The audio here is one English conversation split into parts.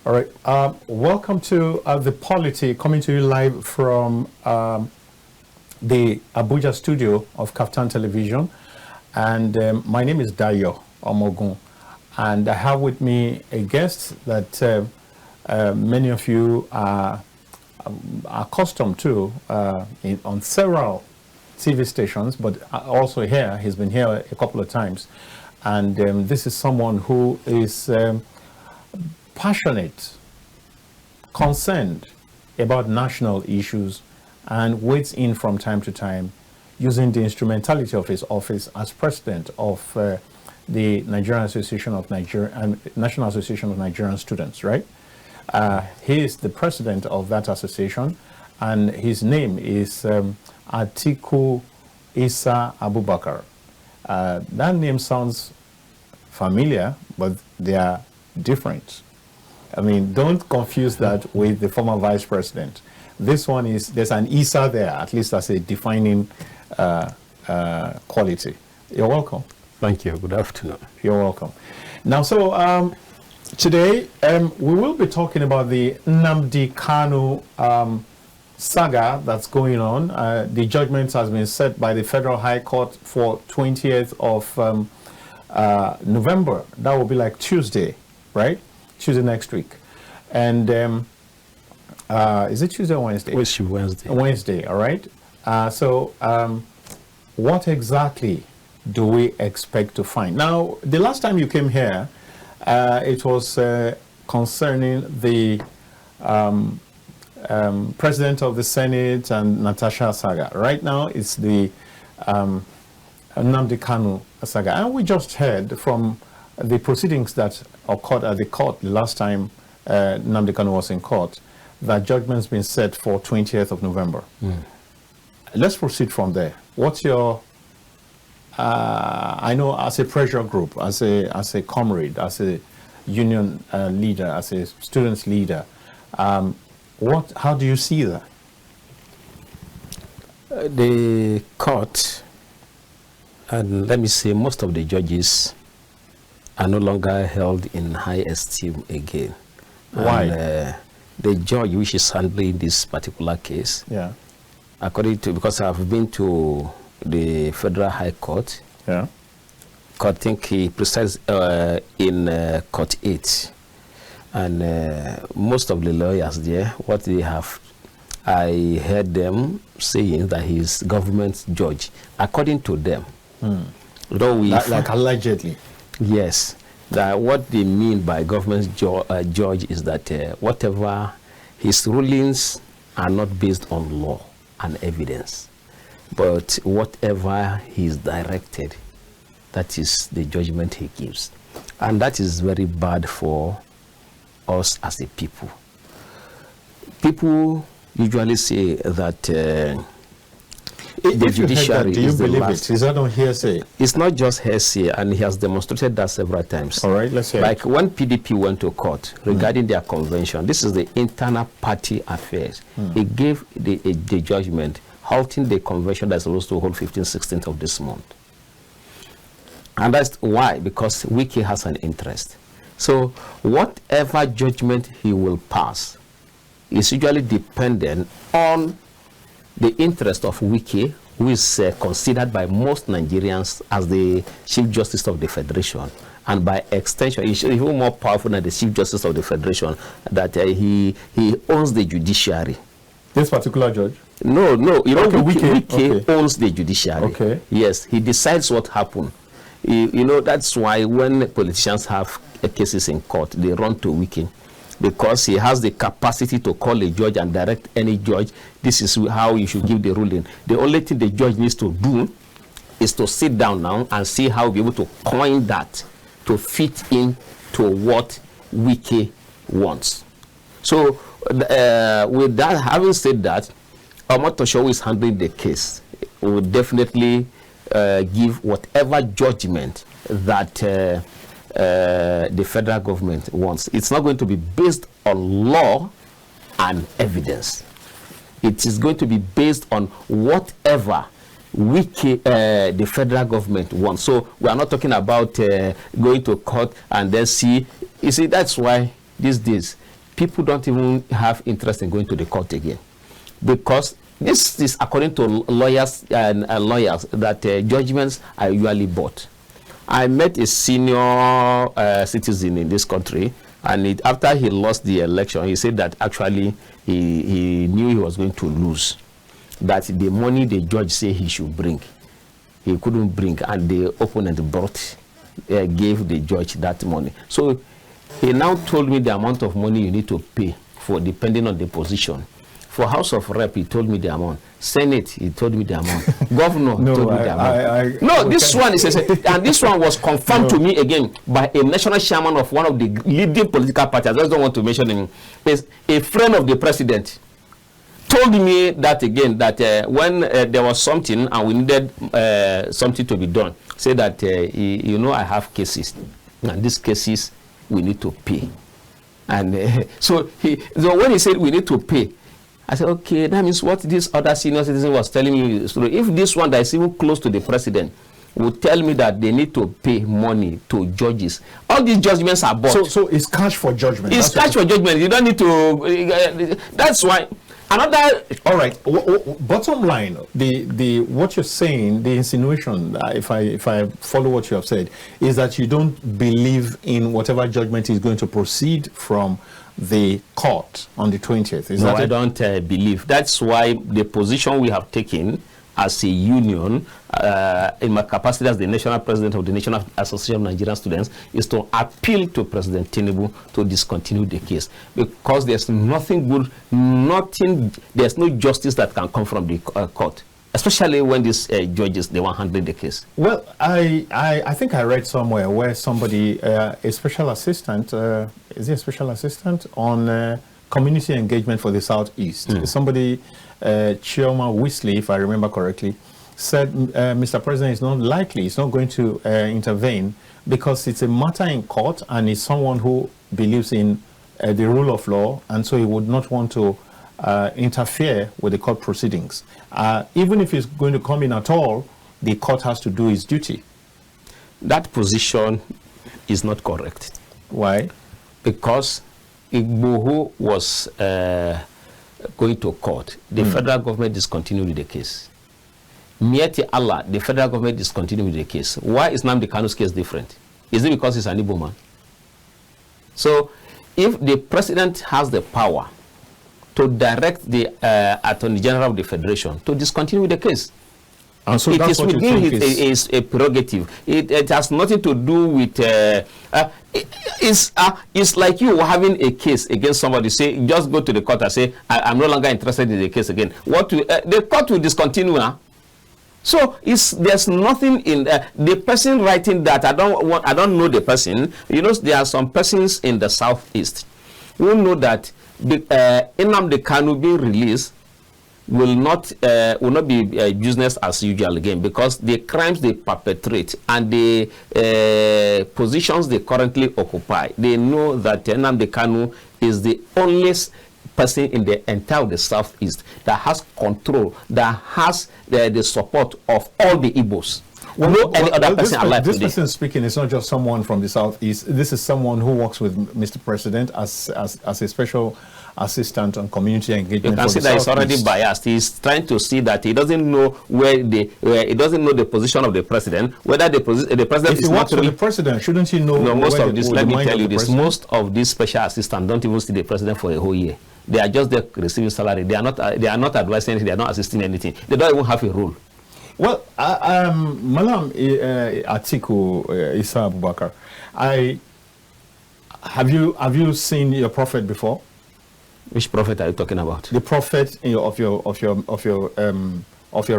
All right. Welcome to The Polity, coming to you live from the Abuja studio of Kaftan Television. And my name is Dayo Omogun. And I have with me a guest that many of you are accustomed to on several TV stations, but also here. He's been here a couple of times. And this is someone who is passionate, concerned about national issues, and weighs in from time to time using the instrumentality of his office as president of the Nigerian Association of National Association of Nigerian Students, right? He is the president of that association, and his name is ATIKU Isa Abubakar. That name sounds familiar, but they are different. I mean, don't confuse that with the former vice president. This one is, there's an Isa there, at least as a defining quality. You're welcome. Thank you. Good afternoon. You're welcome. Now, so today we will be talking about the Nnamdi Kanu saga that's going on. The judgment has been set by the Federal High Court for 20th of November. That will be like Tuesday, right? Tuesday next week. And is it Tuesday or Wednesday? Wednesday. Wednesday, all right. So what exactly do we expect to find? Now, the last time you came here, it was concerning the President of the Senate and Natasha saga. Right now, it's the Nnamdi Kanu saga. And we just heard from the proceedings that occurred at the court the last time Nnamdi Kanu was in court, that judgment's been set for 20th of November. Let's proceed from there. What's your, I know as a pressure group, as a comrade, as a union leader, as a students leader, how do you see that? The court, and let me say most of the judges are no longer held in high esteem again. Why? And, the judge which is handling this particular case, Yeah. according to, because I've been to the Federal High Court, Yeah. I think he presides in Court 8, and most of the lawyers there, what they have, I heard them saying that he's government judge, according to them. Though we like allegedly. Yes, that what they mean by government judge is that whatever his rulings are not based on law and evidence, but whatever he's directed, that is the judgment he gives. And that is very bad for us as a people. People usually say that the judiciary do you is the believe last. it? Is that on hearsay? It's not just hearsay, and he has demonstrated that several times. All right, let's hear Like it. when PDP went to court regarding their convention, this is the internal party affairs. He gave the judgment halting the convention that's supposed to hold 15th, 16th of this month. And that's why, because Wiki has an interest. So whatever judgment he will pass is usually dependent on the interest of Wiki, who is considered by most Nigerians as the Chief Justice of the Federation, and by extension, he's even more powerful than the Chief Justice of the Federation, that he owns the judiciary. This particular judge? No, you know, Okay, Wiki owns the judiciary. Okay. Yes, he decides what happened. You know, that's why when politicians have cases in court, they run to Wiki, because he has the capacity to call a judge and direct any judge. This is how you should give the ruling. The only thing the judge needs to do is to sit down now and see how we'll be able to coin that to fit in to what Wiki wants. So with that, having said that, Omotosho is handling the case. Will definitely give whatever judgment that the federal government wants. It's not going to be based on law and evidence. It is going to be based on whatever the federal government wants. So we are not talking about going to court and then see. You see, that's why these days people don't even have interest in going to the court again, because this is according to lawyers and lawyers that judgments are usually bought. I met a senior citizen in this country, and after he lost the election, he said that actually he knew he was going to lose, that the money the judge said he should bring, he couldn't bring, and the opponent gave the judge that money. So he now told me the amount of money you need to pay for, depending on the position. For House of Rep, he told me the amount. Senate, he told me the amount. Governor told me the amount. This one is, and this one was confirmed to me again by a national chairman of one of the leading political parties. I just don't want to mention him. Is a friend of the president. Told me that again, that when there was something and we needed something to be done, say that you know, I have cases, and these cases we need to pay. And so when he said we need to pay, I said, okay, that means what this other senior citizen was telling me. So if this one that is even close to the president would tell me that they need to pay money to judges, all these judgments are bought. So it's cash for judgment. It's cash for judgment. You don't need to. That's why. Another. All right. Bottom line, the what you're saying, the insinuation, if I follow what you have said, is that you don't believe in whatever judgment is going to proceed from the court on the 20th. No, I don't believe. That's why the position we have taken as a union, in my capacity as the national president of the National Association of Nigerian Students, is to appeal to President Tinubu to discontinue the case, because there's nothing good, there's no justice that can come from the court, especially when these judges, they want handling the case. Well, I think I read somewhere where somebody, a special assistant, is he a special assistant on community engagement for the Southeast? Somebody, Chioma Weasley, if I remember correctly, said Mr. President is not likely, he's not going to intervene because it's a matter in court and he's someone who believes in the rule of law, and so he would not want to interfere with the court proceedings. Even if he's going to come in at all, the court has to do its duty. That position is not correct. Why? Because Igboho was going to court. The federal government discontinued the case. Mieti Allah, the federal government discontinued the case. Why is Nnamdi Kanu's case different? Is it because he's an Igbo man? So, if the president has the power to direct the Attorney General of the Federation to discontinue the case, and so it is within his a prerogative. It has nothing to do with. It's like you having a case against somebody. Say, just go to the court and say, I'm no longer interested in the case again. The court will discontinue. So there's nothing in the person writing that. I don't know the person. You know, there are some persons in the Southeast who know that Nnamdi Kanu being released will not be business as usual again, because the crimes they perpetrate and the positions they currently occupy, they know that Nnamdi Kanu is the only person in the entire the Southeast that has control, that has the support of all the Igbos. Any other person alive this today. person speaking is not just someone from the Southeast. This is someone who works with Mr. President as a special assistant on community engagement. You can see that he's already biased. He's trying to see that he doesn't know where he doesn't know the position of the president, whether the president is not really the president. Shouldn't he know? No, most of this, let me tell you this, most of these special assistants don't even see the president for a whole year. They are just there receiving salary. They are not advising anything. They are not assisting anything. They don't even have a role. Well, Maryam ATIKU, Isa Abubakar, have you seen your prophet before? Which prophet are you talking about? The prophet of your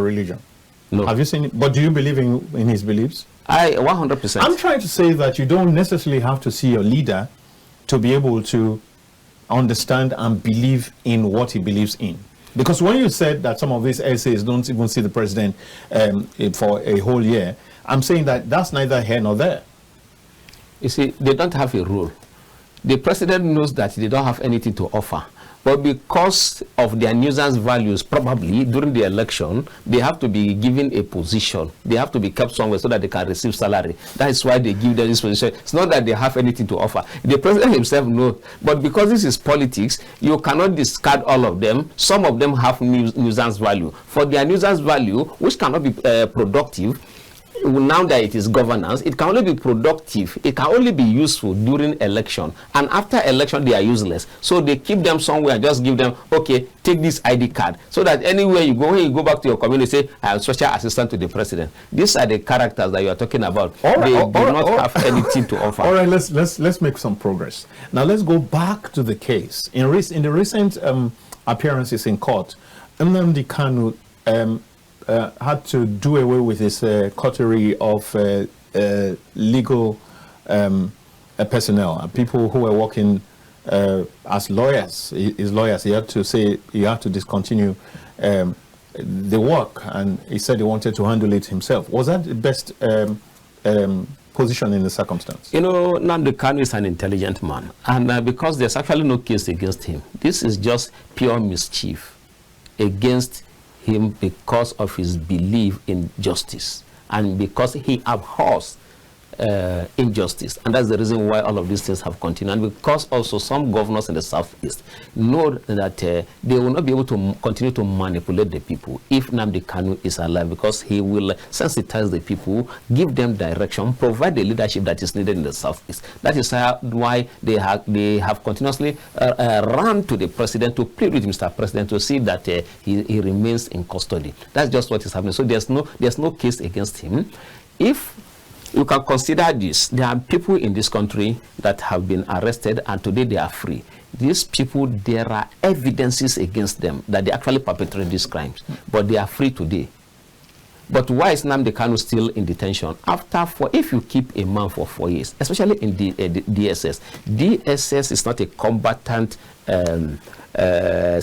religion. No. Have you seen it? But do you believe in his beliefs? 100%. I'm trying to say that you don't necessarily have to see your leader to be able to understand and believe in what he believes in. Because when you said that some of these essays don't even see the president for a whole year, I'm saying that that's neither here nor there. You see, they don't have a role. The president knows that they don't have anything to offer. But because of their nuisance values, probably during the election, they have to be given a position. They have to be kept somewhere so that they can receive salary. That is why they give them this position. It's not that they have anything to offer. The president himself knows. But because this is politics, you cannot discard all of them. Some of them have nuisance value. For their nuisance value, which cannot be productive, now that it is governance, it can only be productive, it can only be useful during election, and after election they are useless. So they keep them somewhere and just give them, okay, take this ID card, so that anywhere you go, when you go back to your community, say, I am special assistant to the president. These are the characters that you are talking about. They do not have anything to offer. All right, let's make some progress. Now let's go back to the case. In the recent appearances in court, Nnamdi Kanu had to do away with his coterie of legal personnel, people who were working as lawyers. His lawyers, he had to say he had to discontinue the work, and he said he wanted to handle it himself. Was that the best position in the circumstance? You know, Nnamdi Kanu is an intelligent man, and because there's actually no case against him, this is just pure mischief against him because of his belief in justice and because he abhors injustice, and that's the reason why all of these things have continued. And because also some governors in the southeast know that they will not be able to continue to manipulate the people if Nnamdi Kanu is alive, because he will sensitize the people, give them direction, provide the leadership that is needed in the southeast. That is why they have continuously run to the president to plead with Mr. President to see that he remains in custody. That's just what is happening. So there's no case against him. If you can consider this, there are people in this country that have been arrested and today they are free. These people, there are evidences against them that they actually perpetrated these crimes, but they are free today. But why is Nnamdi Kanu still in detention? If you keep a man for 4 years, especially in the DSS, DSS is not a combatant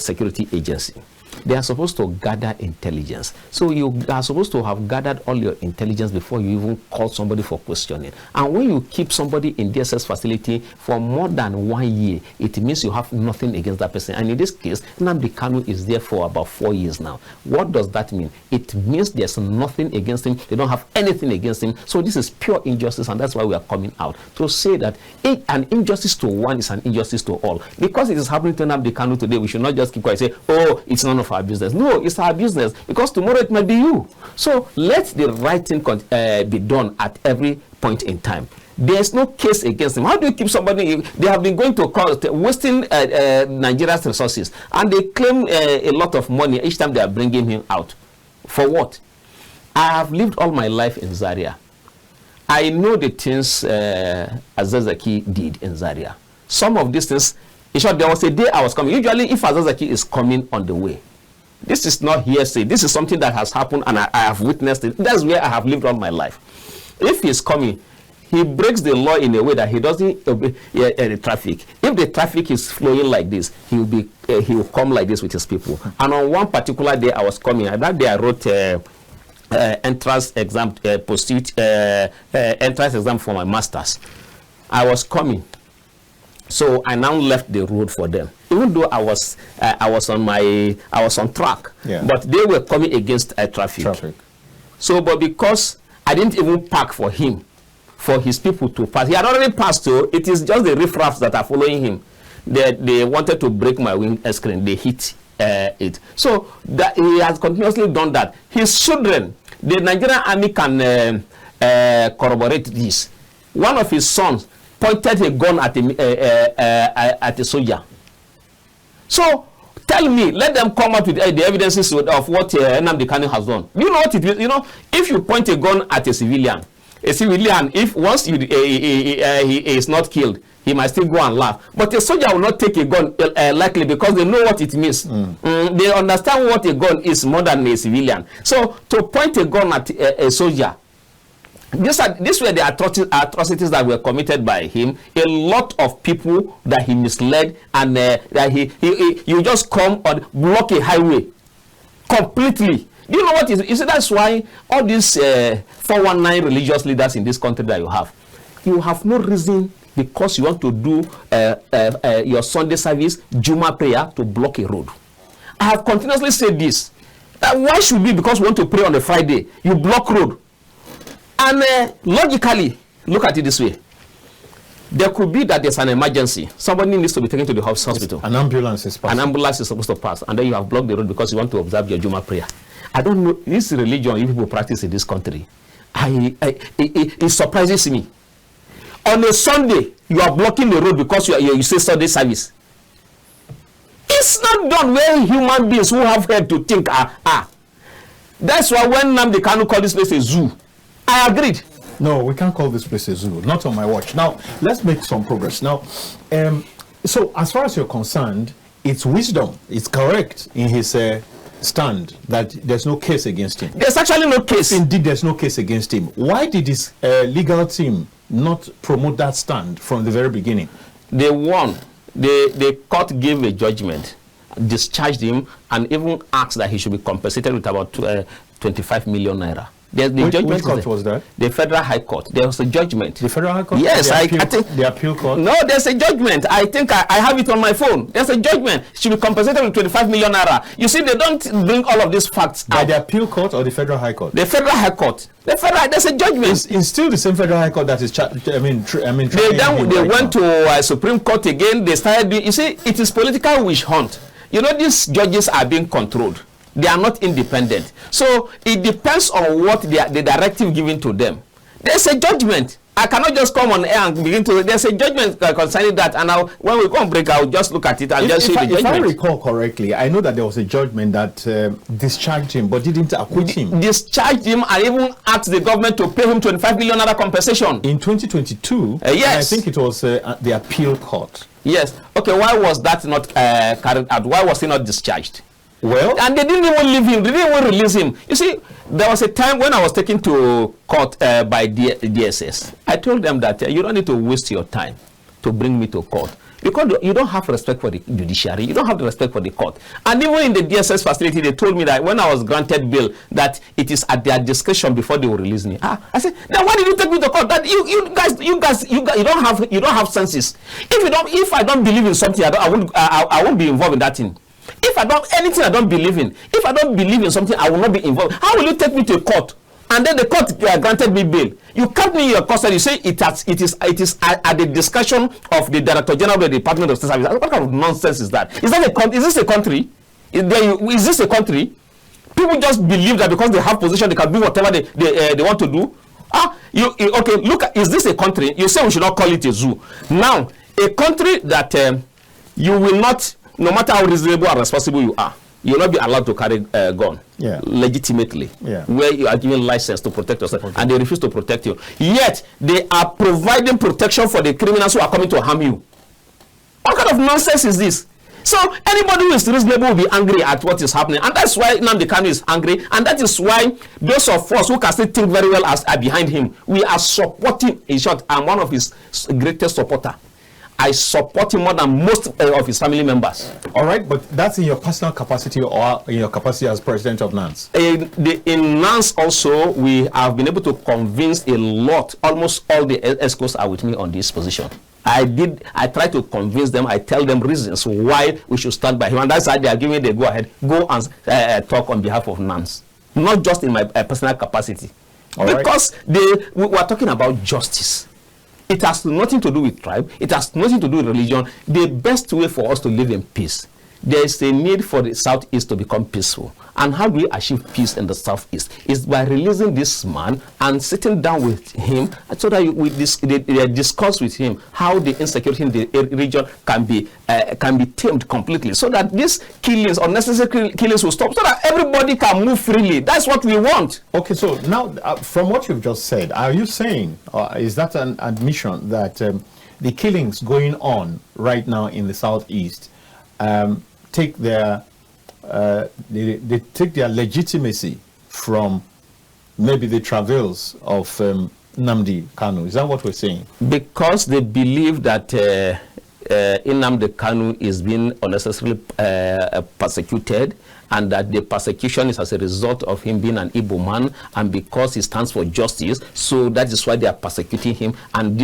security agency. They are supposed to gather intelligence. So you are supposed to have gathered all your intelligence before you even call somebody for questioning. And when you keep somebody in DSS facility for more than 1 year, it means you have nothing against that person. And in this case, Nnamdi Kanu is there for about 4 years now. What does that mean? It means there's nothing against him. They don't have anything against him. So this is pure injustice, and that's why we are coming out to say that an injustice to one is an injustice to all. Because it is happening to Nnamdi Kanu today, we should not just keep quiet and say, oh, it's none of our business. No, it's our business, because tomorrow it might be you. So let the right thing be done at every point in time. There's no case against him. How do you keep somebody? They have been going to court, wasting Nigeria's resources, and they claim a lot of money each time they are bringing him out. For what? I have lived all my life in Zaria. I know the things Azazaki did in Zaria. Some of these things, in short, there was a day I was coming. Usually, if Azazaki is coming on the way, this is not hearsay. This is something that has happened, and I have witnessed it. That's where I have lived all my life. If he's coming, he breaks the law in a way that he doesn't obey the traffic. If the traffic is flowing like this, he will come like this with his people. And on one particular day, I was coming. That day, I wrote entrance exam, entrance exam for my masters. I was coming. So I now left the road for them, even though I was on track, yeah. But they were coming against traffic. So, but because I didn't even park for him, for his people to pass, he had already passed. So it is just the riffraffs that are following him. They wanted to break my windscreen. They hit it. So that he has continuously done that. His children, the Nigerian army can corroborate this. One of his sons pointed a gun at a soldier. So tell me, let them come up with the evidences of what Nnamdi Kanu has done. You know what it is? You know, if you point a gun at a civilian, if once he is not killed, he might still go and laugh. But a soldier will not take a gun likely, because they know what it means. They understand what a gun is more than a civilian. So to point a gun at a soldier, these were the atrocities that were committed by him. A lot of people that he misled, and that you just come and block a highway completely. Do you know what is? You see, that's why all these 419 religious leaders in this country that you have no reason because you want to do your Sunday service, Juma prayer, to block a road. I have continuously said this. Why should we, because we want to pray on a Friday, you block road? And logically, look at it this way. There could be that there's an emergency. Somebody needs to be taken to the hospital. An ambulance is passing. An ambulance is supposed to pass. And then you have blocked the road because you want to observe your Juma prayer. I don't know. This religion you people practice in this country, it surprises me. On a Sunday, you are blocking the road because you say Sunday service. It's not done where human beings who have head to think are. That's why when Nnamdi Kanu called this place a zoo, I agreed. No, we can't call this place a zoo. Not on my watch. Now, let's make some progress. Now, so as far as you're concerned, it's wisdom. It's correct in his stand that there's no case against him. There's actually no case. Indeed, there's no case against him. Why did his legal team not promote that stand from the very beginning? They won. The court gave a judgment, discharged him, and even asked that he should be compensated with about 25 million naira. Which court was that? The Federal High Court. There was a judgment. The Federal High Court? Yes, I think the appeal court. No, there's a judgment. I think I have it on my phone. There's a judgment. Should be compensated with 25 million naira. You see, they don't bring all of these facts by out. The appeal court or the Federal High Court? The Federal High Court. There's a judgment. It's still the same Federal High Court that is. They went to Supreme Court again. They started doing. You see, it is political witch hunt. You know, these judges are being controlled. They are not independent. So it depends on what the directive given to them. There's a judgment. I cannot just come on air and begin to. There's a judgment concerning that. And now, when we go on break, I'll just look at it and just see the judgment. If I recall correctly, I know that there was a judgment that discharged him but didn't acquit him. Discharged him and even asked the government to pay him 25 million naira compensation. In 2022, yes. I think it was the appeal court. Yes. Okay, why was that not carried out? Why was he not discharged? Well, and they didn't even leave him. They didn't even release him. You see, there was a time when I was taken to court by DSS. I told them that you don't need to waste your time to bring me to court because you don't have respect for the judiciary. You don't have the respect for the court. And even in the DSS facility, they told me that when I was granted bail, that it is at their discretion before they will release me. I said, now why did you take me to court? That you guys don't have senses. If I don't believe in something, I won't be involved in that thing. If anything I don't believe in, if I don't believe in something, I will not be involved. How will you take me to court? And then the court granted me bail. You kept me in your custody. You say it is at the discretion of the Director General of the Department of State Services. What kind of nonsense is that? Is this a country? Is this a country? People just believe that because they have position, they can do whatever they want to do. Okay, look, is this a country? You say we should not call it a zoo. Now, a country that you will not, no matter how reasonable and responsible you are, you will not be allowed to carry a gun legitimately, where you are given license to protect yourself, and they refuse to protect you. Yet, they are providing protection for the criminals who are coming to harm you. What kind of nonsense is this? So, anybody who is reasonable will be angry at what is happening. And that's why Nnamdi Kanu is angry. And that is why those of us who can still think very well are behind him. We are supporting, in short, I'm one of his greatest supporters. I support him more than most of his family members. All right, but that's in your personal capacity or in your capacity as president of NANS? In NANS also, we have been able to convince a lot, almost all the ESCOs are with me on this position. I try to convince them, I tell them reasons why we should stand by him. And that's why they are giving the go-ahead, go and talk on behalf of NANS. Not just in my personal capacity. All because we are talking about justice. It has nothing to do with tribe. It has nothing to do with religion. The best way for us to live in peace, there is a need for the Southeast to become peaceful. And how do we achieve peace in the Southeast? Is by releasing this man and sitting down with him so that they discuss with him how the insecurity in the region can be tamed completely, so that these killings, unnecessary killings, will stop, so that everybody can move freely. That's what we want. Okay, so now from what you've just said, are you saying, is that an admission that the killings going on right now in the Southeast take their they take their legitimacy from maybe the travails of Nnamdi Kanu? Is that what we're saying? Because they believe that Nnamdi Kanu is being unnecessarily persecuted, and that the persecution is as a result of him being an Igbo man, and because he stands for justice, so that is why they are persecuting him. And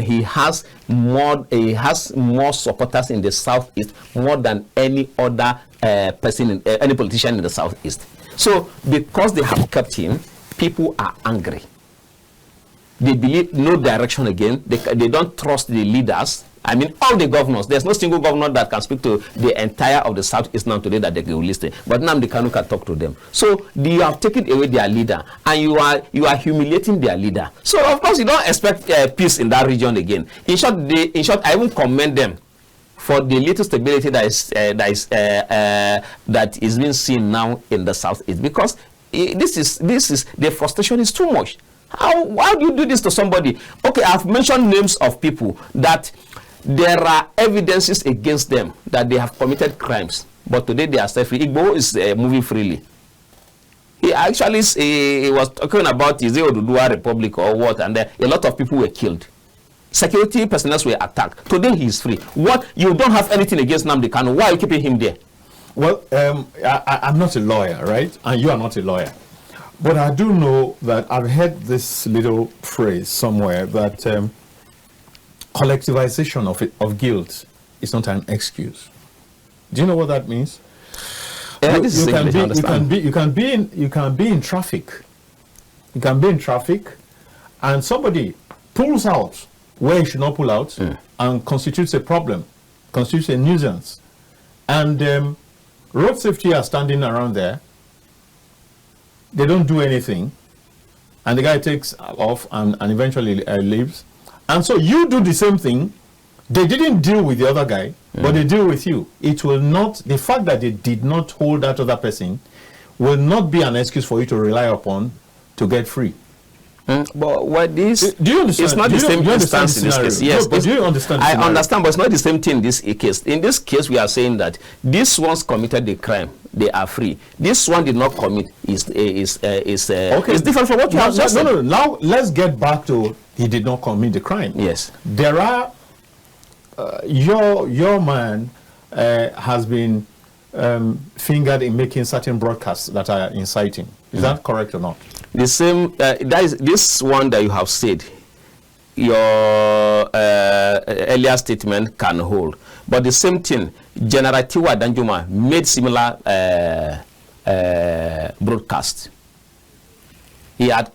he has more supporters in the Southeast, more than any other person, any politician in the Southeast. So because they have kept him, people are angry. They believe no direction again. They don't trust the leaders. I mean, all the governors. There's no single governor that can speak to the entire of the Southeast now today that they will listen. But Nnamdi Kanu can talk to them. So you have taken away their leader, and you are humiliating their leader. So of course you don't expect peace in that region again. In short, I will commend them for the little stability that is being seen now in the Southeast, because this is the frustration is too much. How do you do this to somebody? Okay, I've mentioned names of people that there are evidences against them that they have committed crimes, but today they are set free. Igbo is moving freely. He actually he was talking about is it Oduduwa Republic or what, and a lot of people were killed. Security personnel were attacked. Today he is free. What? You don't have anything against Nnamdi Kanu. Why are you keeping him there? Well, I'm not a lawyer, right? And you are not a lawyer. But I do know that I've heard this little phrase somewhere that collectivization of guilt is not an excuse. Do you know what that means? You can be in traffic. You can be in traffic, and somebody pulls out where he should not pull out, and constitutes a problem, constitutes a nuisance, and road safety are standing around there. They don't do anything, and the guy takes off and eventually leaves. And so you do the same thing. They didn't deal with the other guy, but they deal with you. It will not, the fact that they did not hold that other person will not be an excuse for you to rely upon to get free. But what this, do you understand? It's not the same instance in this case. Yes, no, but do you understand? I understand, but it's not the same thing in this case. In this case, we are saying that this one's committed the crime, they are free. This one did not commit is different from what you have just said. No. Now let's get back to he did not commit the crime. Yes, there are your man has been fingered in making certain broadcasts that are inciting. Is that correct or not? The same, that is this one that you have said, your earlier statement can hold. But the same thing, General Tiwa Danjuma made similar broadcast. He had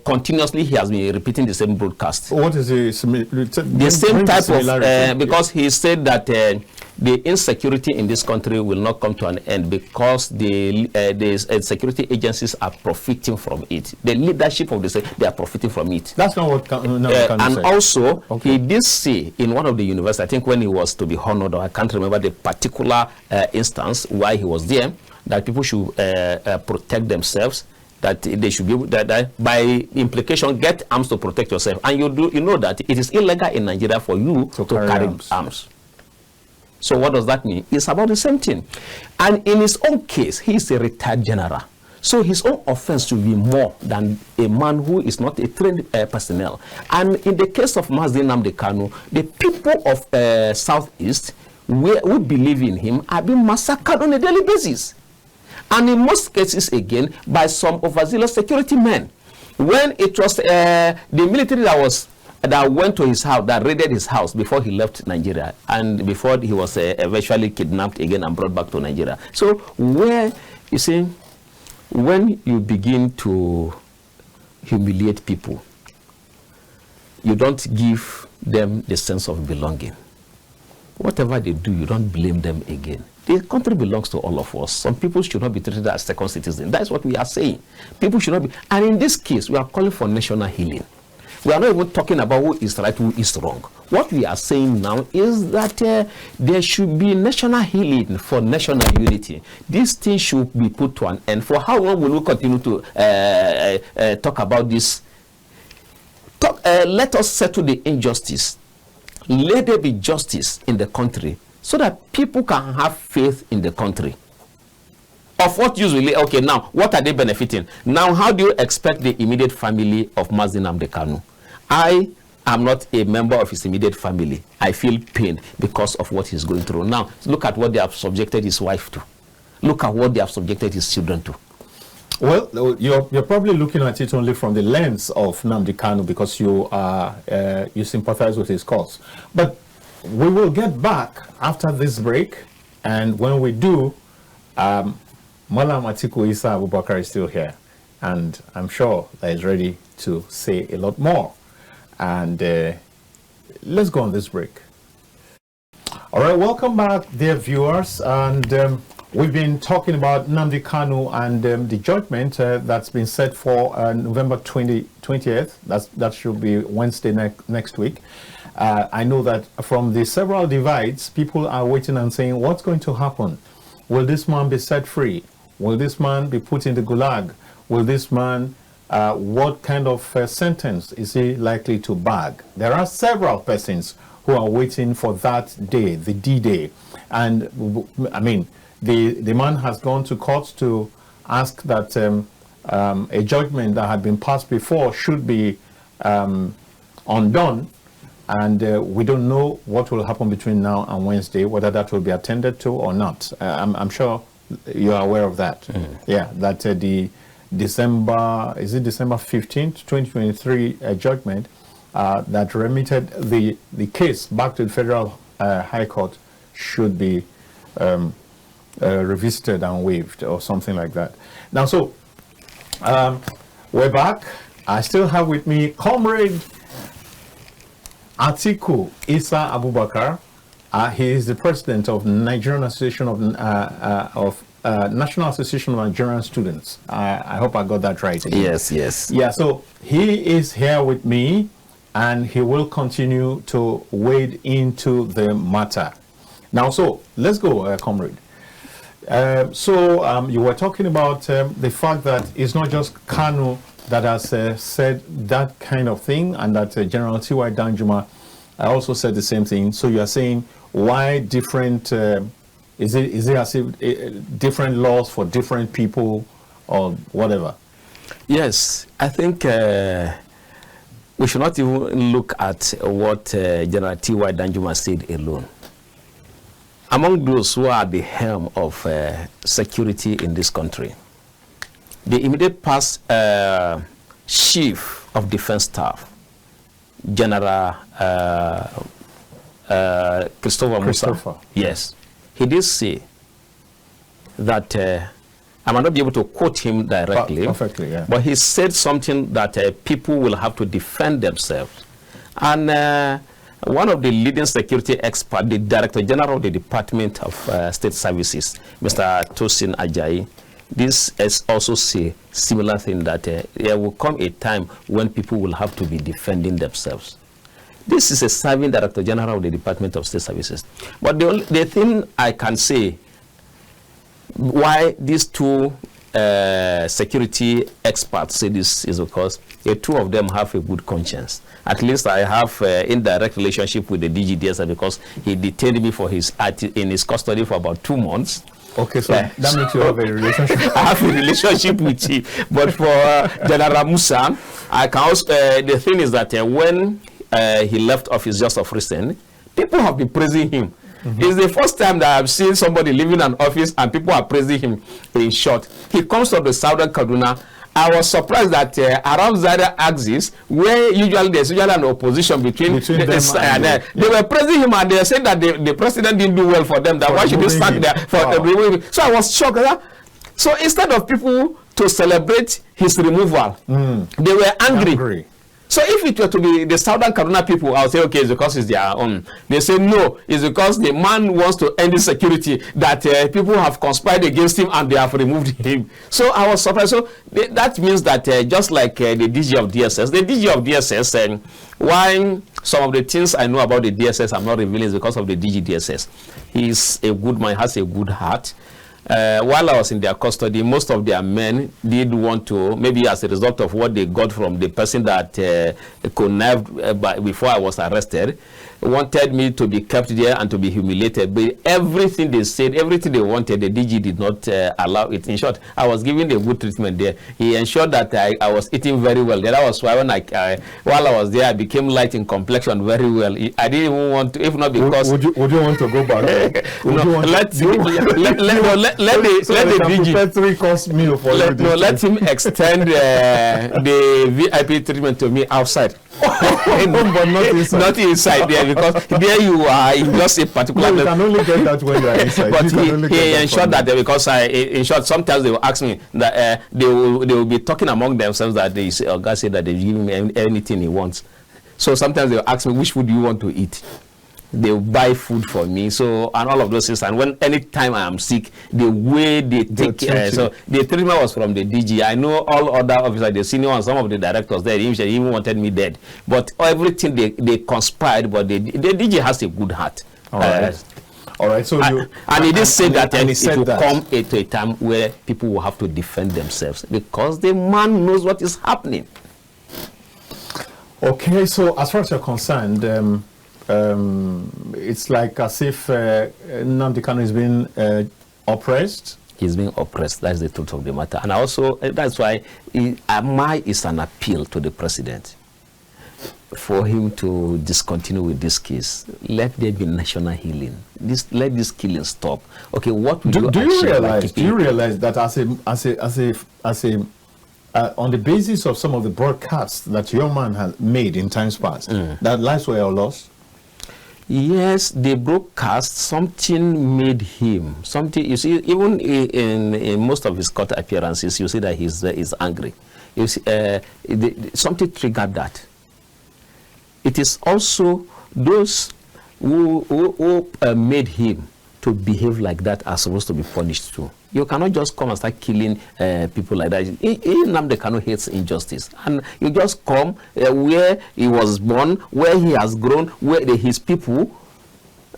continuously, he has been repeating the same broadcast. What is the same type of, because he said that the insecurity in this country will not come to an end because the security agencies are profiting from it. The leadership of they are profiting from it. That's not what Kanu and said. Also, he did say in one of the universities, I think when he was to be honored, or I can't remember the particular instance why he was there, that people should protect themselves, that they should be able that by implication get arms to protect yourself. And you know that it is illegal in Nigeria for you to carry arms. So what does that mean? It's about the same thing. And in his own case, he is a retired general. So his own offense should be more than a man who is not a trained personnel. And in the case of Nnamdi Kanu, the people of Southeast who believe in him are being massacred on a daily basis. And in most cases, again, by some overzealous security men. When it was the military that went to his house, that raided his house before he left Nigeria, and before he was eventually kidnapped again and brought back to Nigeria. So where, you see, when you begin to humiliate people, you don't give them the sense of belonging. Whatever they do, you don't blame them again. The country belongs to all of us. Some people should not be treated as second citizens. That's what we are saying. People should not be. And in this case, we are calling for national healing. We are not even talking about who is right, who is wrong. What we are saying now is that there should be national healing for national unity. This thing should be put to an end. For how long will we continue to talk about this? Let us settle the injustice. Let there be justice in the country so that people can have faith in the country. Of what usually, okay, now, what are they benefiting? Now, how do you expect the immediate family of Nnamdi Kanu? I I'm not a member of his immediate family, I feel pain because of what he's going through. Now, look at what they have subjected his wife to. Look at what they have subjected his children to. Well, you're probably looking at it only from the lens of Nnamdi Kanu because you sympathize with his cause. But we will get back after this break, and when we do, Maryam ATIKU Isa Abubakar is still here, and I'm sure that he's ready to say a lot more. And let's go on this break. All right, welcome back, dear viewers, and we've been talking about Nnamdi Kanu and the judgment that's been set for November 20th. That should be Wednesday next week. I know that from the several divides, people are waiting and saying, what's going to happen? Will this man be set free? Will this man be put in the gulag? Will this man, what kind of sentence is he likely to bag? There are several persons who are waiting for that day, the D-Day. And I mean, the man has gone to court to ask that a judgment that had been passed before should be undone. And we don't know what will happen between now and Wednesday, whether that will be attended to or not. I'm sure you are aware of that. Yeah, that the December 15th, 2023 judgment that remitted the case back to the Federal High Court should be revisited and waived or something like that. Now, so we're back. I still have with me Comrade Atiku Isa Abubakar. He is the president of Nigerian Association of National Association of Nigerian Students. I hope I got that right. Yes, yes. Yeah, so he is here with me, and he will continue to wade into the matter. Now, so let's go, comrade. You were talking about the fact that it's not just Kanu that has said that kind of thing, and that General T.Y. Danjuma also said the same thing. So you are saying why different, is it as if different laws for different people or whatever? Yes, I think we should not even look at what General T.Y. Danjuma said alone. Among those who are at the helm of security in this country, the immediate past Chief of Defense Staff, General Christopher Musa, yes, he did say that, I might not be able to quote him directly, perfectly, yeah. But he said something that people will have to defend themselves. And one of the leading security experts, the Director General of the Department of State Services, Mr. Tosin Ajayi, this is also say similar thing, that there will come a time when people will have to be defending themselves. This is a serving Director General of the Department of State Services. But the thing I can say why these two security experts say this is because the two of them have a good conscience. At least I have indirect relationship with the DGDS because he detained me for in his custody for about 2 months. Okay, so that means you have a relationship. I have a relationship with him. But for General Musa, I can also, the thing is that when he left office just of recent, people have been praising him. It's the first time that I've seen somebody leaving an office and people are praising him. In short, he comes from the southern Kaduna. I was surprised that around Zaria axis, where there's usually an opposition between them, they were praising him and they said that the president didn't do well for them. That why should he stand there for removing? So I was shocked. So instead of people to celebrate his removal, they were angry. So if it were to be the southern Kaduna people, I would say, okay, it's because it's their own. They say, no, it's because the man wants to end insecurity, that people have conspired against him and they have removed him. So I was surprised. So that means that just like the DG of DSS, why some of the things I know about the DSS I'm not revealing is because of the DG DSS. He's a good man, has a good heart. While I was in their custody, most of their men did want to, maybe as a result of what they got from the person that connived before I was arrested, wanted me to be kept there and to be humiliated. But everything they said, everything they wanted, the DG did not allow it. In short, I was given a good treatment there. He ensured that I was eating very well. That was why when while I was there, I became light in complexion very well. I didn't even want to, if not because... Would you want to go back? Let the DG... 3-course meal for let him extend the VIP treatment to me outside. But not inside. Not inside there, because there you are in just a particular... No, you can only get that when you are inside. But he ensured that because in short, sometimes they will ask me that they will be talking among themselves that they say, God said that they give him anything he wants. So sometimes they will ask me, which food do you want to eat? They will buy food for me, so, and all of those things. And when anytime I am sick, the way they take so the treatment was from the DG. I know all other officers, the senior and some of the directors there, they even wanted me dead. But everything they conspired, but the DG has a good heart. All right. All right. So and he did say that it will come to a time where people will have to defend themselves because the man knows what is happening. Okay. So as far as you're concerned, it's like as if Nnamdi Kanu is being oppressed. He's being oppressed. That's the truth of the matter. And also, that's why mine is an appeal to the president for him to discontinue with this case. Let there be national healing. Let this killing stop. Okay, what would do you realize? Do you realize that on the basis of some of the broadcasts that your man has made in times past, that lives were lost? Yes, they broadcast something made him something. You see, even in most of his court appearances, you see that he's angry. You see, something triggered that. It is also those who made him to behave like that are supposed to be punished too. You cannot just come and start killing people like that. Nnamdi Kanu hates injustice. And you just come where he was born, where he has grown, where his people,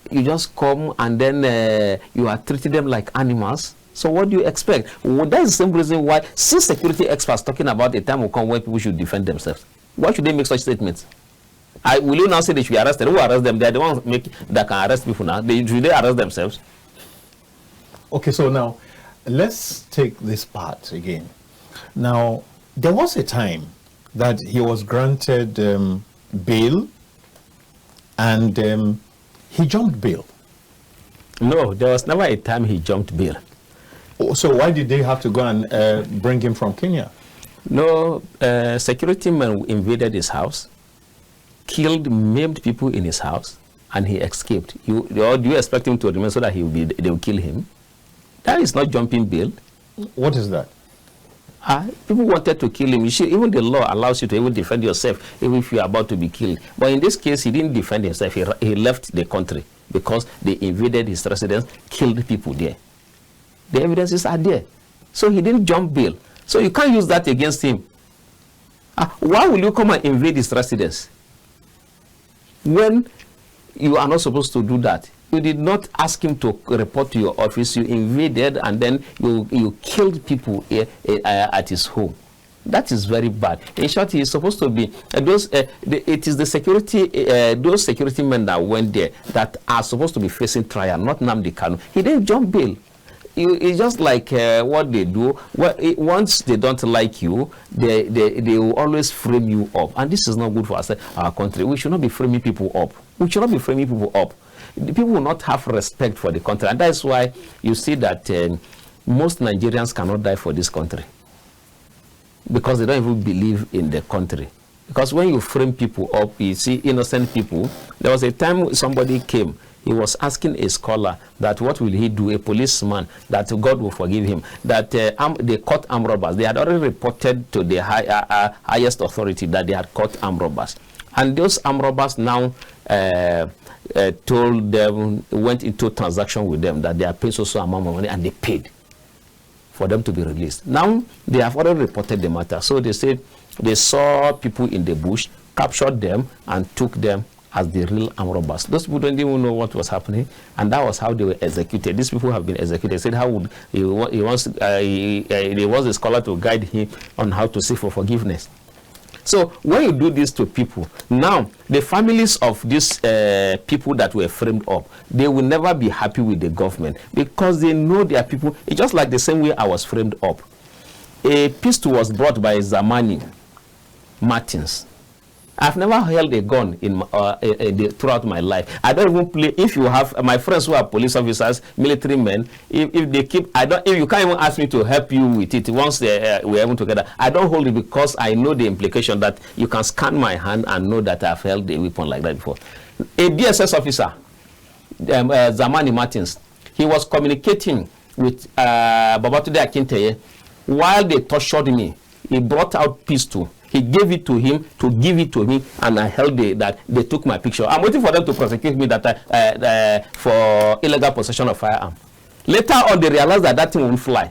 you just come and then you are treating them like animals. So what do you expect? Well, that's the same reason why, since security experts talking about the time will come when people should defend themselves, why should they make such statements? Will you now say they should be arrested? Who arrest them? They are the ones that can arrest people now. Should they arrest themselves? Okay, so now let's take this part again. Now, there was a time that he was granted bail and he jumped bail. No, there was never a time he jumped bail. Oh, so why did they have to go and bring him from Kenya? No, security men invaded his house, killed, maimed people in his house, and he escaped. Do you expect him to remain so that they will kill him? That is not jumping bail. What is that? People wanted to kill him. Even the law allows you to even defend yourself even if you are about to be killed. But in this case, he didn't defend himself. He left the country because they invaded his residence, killed people there. The evidences are there. So he didn't jump bail. So you can't use that against him. Why will you come and invade his residence when you are not supposed to do that? You did not ask him to report to your office. You invaded and then you killed people at his home. That is very bad. In short, he is supposed to be it is the security those security men that went there that are supposed to be facing trial, not Nnamdi Kanu. He didn't jump bail. It's just like what they do. Once they don't like you, they will always frame you up, and this is not good for us, our country. We should not be framing people up. We should not be framing people up. The people will not have respect for the country, and that's why you see that most Nigerians cannot die for this country because they don't even believe in the country. Because when you frame people up, you see innocent people. There was a time somebody came. He was asking a scholar that what will he do, a policeman, that God will forgive him, that they caught armed robbers. They had already reported to the highest authority that they had caught armed robbers. And those armed robbers now told them, went into a transaction with them that they are paying so amount of money, and they paid for them to be released. Now they have already reported the matter. So they said they saw people in the bush, captured them, and took them as the real armed robbers. Those people don't even know what was happening, and that was how they were executed. These people have been executed. They said how would he wants a scholar to guide him on how to seek for forgiveness. So when you do this to people, now the families of these people that were framed up, they will never be happy with the government because they know their people. It's just like the same way I was framed up. A pistol was brought by Zamani Martins. I've never held a gun throughout my life. I don't even play. If you have my friends who are police officers, military men, if they keep, if you can't even ask me to help you with it once we're even together. I don't hold it because I know the implication that you can scan my hand and know that I've held a weapon like that before. A DSS officer, Zamani Martins, he was communicating with Babatunde Akinteye while they tortured me. He brought out pistol. He gave it to him to give it to me, and I held that. They took my picture. I'm waiting for them to prosecute me for illegal possession of firearm. Later on, they realized that that thing won't fly.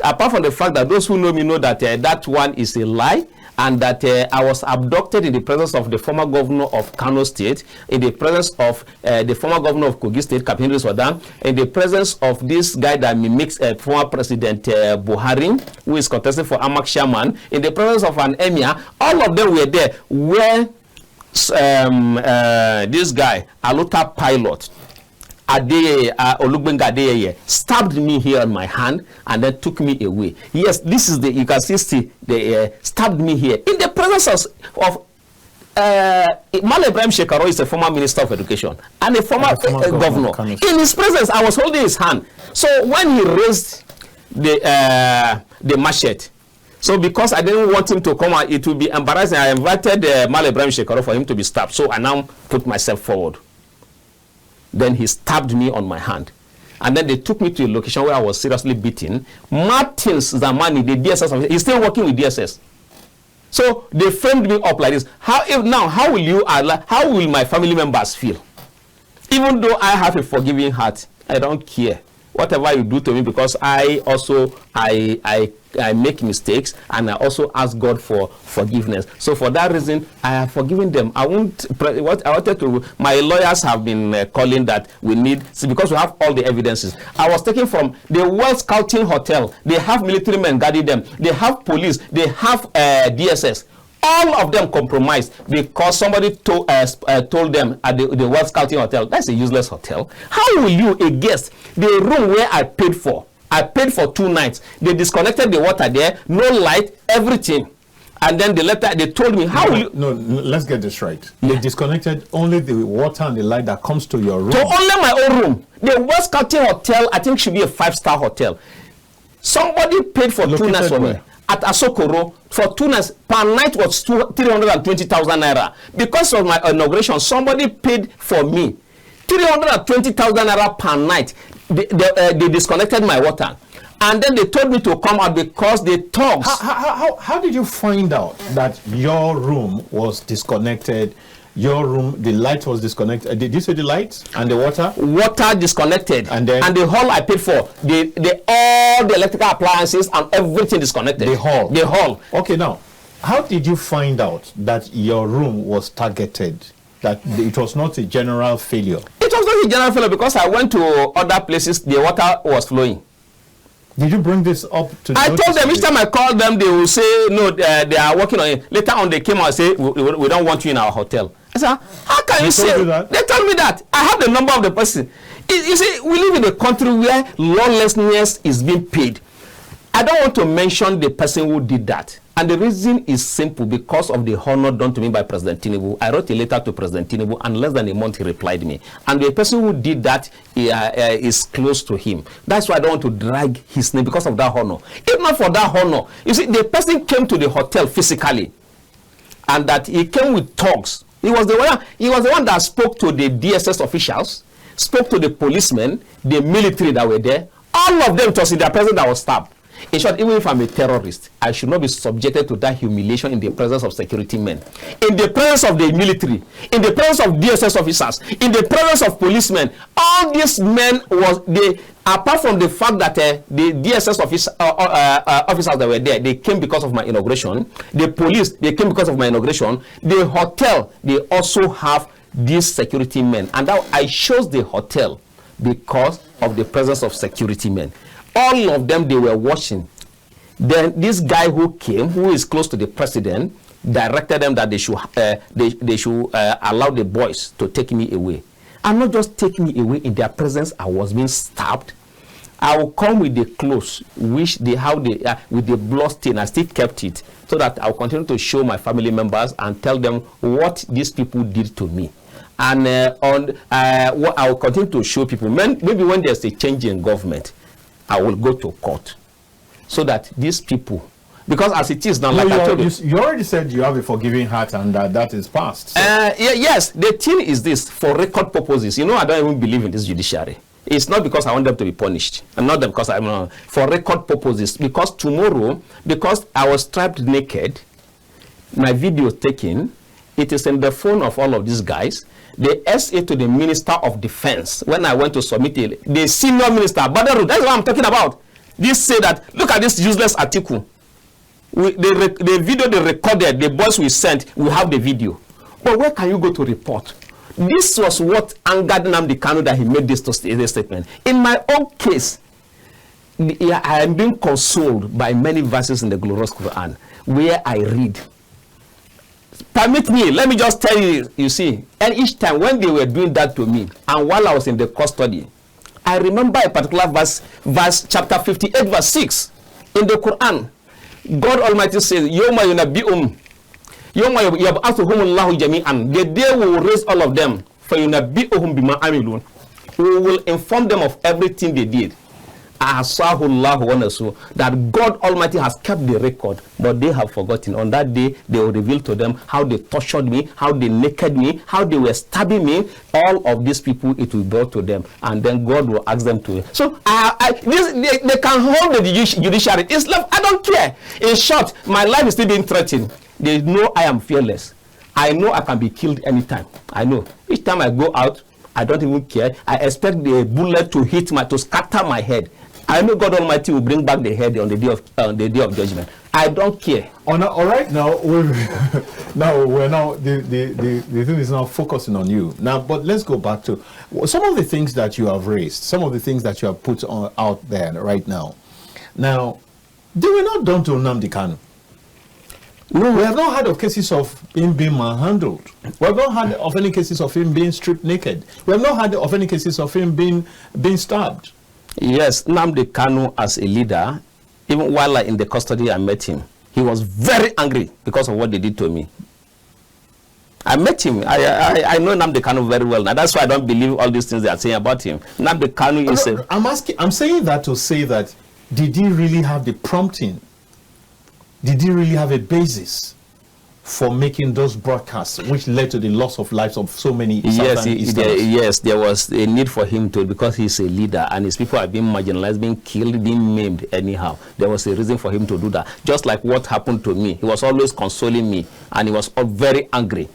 Apart from the fact that those who know me know that that one is a lie, and that I was abducted in the presence of the former governor of Kano State, in the presence of the former governor of Kogi State, Captain Sudan, in the presence of this guy that mimics former President Buhari, who is contesting for Amak Shaman, in the presence of an emir. All of them were there where this guy, Aluta Pilot, Olugbenga Adeyeye, stabbed me here on my hand and then took me away. Yes, this is you can see they stabbed me here in the presence of Maryam SANDA is a former Minister of Education and a former governor. In his presence, I was holding his hand. So when he raised the machete, so because I didn't want him to come out, it would be embarrassing. I invited Maryam SANDA for him to be stabbed. So I now put myself forward. Then he stabbed me on my hand. And then they took me to a location where I was seriously beaten. Martins Zamani, the DSS officer, he's still working with DSS. So they framed me up like this. How will my family members feel? Even though I have a forgiving heart, I don't care. Whatever you do to me, because I make mistakes, and I also ask God for forgiveness. So for that reason, I have forgiven them. My lawyers have been calling that we need, because we have all the evidences. I was taken from the World Scouting Hotel. They have military men guarding them. They have police. They have DSS. All of them compromised because somebody told them at the World Scouting Hotel, that's a useless hotel. How will you, a guest, the room where I paid for 2 nights, they disconnected the water there, no light, everything. And then they told me, how will you... No, let's get this right. They disconnected only the water and the light that comes to your room. To only my own room. The World Scouting Hotel, I think, should be a 5-star hotel. Somebody paid for 2 nights for me. At Asokoro, for 2 nights, per night was 320,000 naira. Because of my inauguration, somebody paid for me 320,000 naira per night. They disconnected my water. And then they told me to come out because they talked. How did you find out that your room was disconnected? Your room, the light was disconnected. Did you say the light and the water? Water disconnected. And the hall I paid for, all the electrical appliances and everything disconnected. The hall? The hall. Okay, now, how did you find out that your room was targeted? That it was not a general failure? It was not a general failure because I went to other places, the water was flowing. Did you bring this up to I told them, each time I called them, they will say, no, they are working on it. Later on, they came out and say, we don't want you in our hotel. I said, how can you say that? They told me that. I have the number of the person. You see, we live in a country where lawlessness is being paid. I don't want to mention the person who did that. And the reason is simple, because of the honor done to me by President Tinubu. I wrote a letter to President Tinubu, and less than a month he replied me. And the person who did that is close to him. That's why I don't want to drag his name, because of that honor. If not for that honor, you see, the person came to the hotel physically, and that he came with talks. He was the one that spoke to the DSS officials, spoke to the policemen, the military that were there. All of them, it was in their presence that was stabbed. In short, even if I'm a terrorist, I should not be subjected to that humiliation in the presence of security men, in the presence of the military, in the presence of DSS officers, in the presence of policemen. All these men apart from the fact that the DSS officers that were there, they came because of my inauguration. The police, they came because of my inauguration. The hotel, they also have these security men. And now I chose the hotel because of the presence of security men. All of them, they were watching. Then this guy who came, who is close to the president, directed them that they should allow the boys to take me away. And not just take me away in their presence. I was being stabbed. I will come with the clothes, which they with the blood stain. I still kept it so that I'll continue to show my family members and tell them what these people did to me. And what I will continue to show people. Maybe when there's a change in government, I will go to court so that these people, because as it is now, like I told you already said you have a forgiving heart and that is past. So. Yes, the thing is this: for record purposes, I don't even believe in this judiciary. It's not because I want them to be punished, and not because I'm for record purposes. Because tomorrow, because I was stripped naked, my video taken, it is in the phone of all of these guys. The SA to the Minister of Defense, when I went to submit it, the senior minister, Badaru, that's what I'm talking about. This say that, look at this useless Atiku. The video they recorded, the boys we sent, we have the video. But where can you go to report? This was what angered Nnamdi Kanu that he made this statement. In my own case, I am being consoled by many verses in the glorious Quran where I read. Permit me, let me just tell you, you see, and each time when they were doing that to me, and while I was in the custody, I remember a particular verse chapter 58, verse 6 in the Quran. God Almighty says, Yawma yunabbi'um. Yawma yab'athuhumullahu jami'an. The day we will raise all of them. Fayunabbi'uhum bima amilun. We will inform them of everything they did. That God Almighty has kept the record, but they have forgotten. On that day, they will reveal to them how they tortured me, how they naked me, how they were stabbing me. All of these people, it will be brought to them, and then God will ask them to. So they can hold the judiciary. It's like, I don't care. In short, my life is still being threatened. They know I am fearless. I know I can be killed anytime. I know. Each time I go out, I don't even care. I expect the bullet to scatter my head. I know God Almighty will bring back the head on the day of judgment. I don't care. All right, now the thing is now focusing on you now. But let's go back to some of the things that you have raised, some of the things that you have put out there right now. Now, they were not done to Nnamdi Kanu. No, we have not heard of cases of him being manhandled. We have not heard of any cases of him being stripped naked. We have not heard of any cases of him being stabbed. Yes, Nnamdi Kanu as a leader, even while in the custody I met him, he was very angry because of what they did to me. I met him. I know Nnamdi Kanu very well. Now that's why I don't believe all these things they are saying about him. Nnamdi Kanu is I'm saying that to say that, did he really have the prompting? Did he really have a basis for making those broadcasts, which led to the loss of lives of so many Yes, there was a need for him to, because he's a leader and his people are being marginalized, being killed, being maimed anyhow. There was a reason for him to do that. Just like what happened to me. He was always consoling me and he was very angry.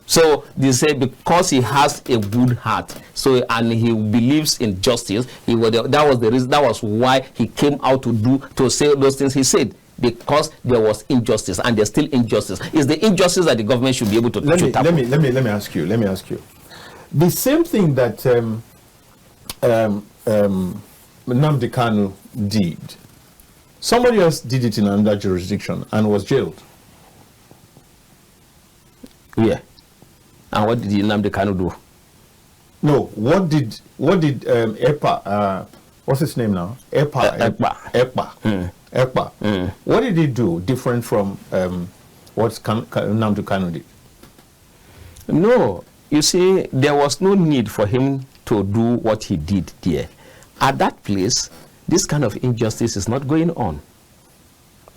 So they say because he has a good heart, and he believes in justice, that was the reason, that was why he came out to say those things he said. Because there was injustice, and there's still injustice. It's the injustice that the government should be able to tackle. Let me ask you. The same thing that Nnamdi Kanu did, somebody else did it in another jurisdiction and was jailed. Yeah. And what did Nnamdi Kanu do? No. What did EPA? What's his name now? EPA. What did he do different from what Nnamdi Kanu did? No, you see, there was no need for him to do what he did there. At that place, this kind of injustice is not going on.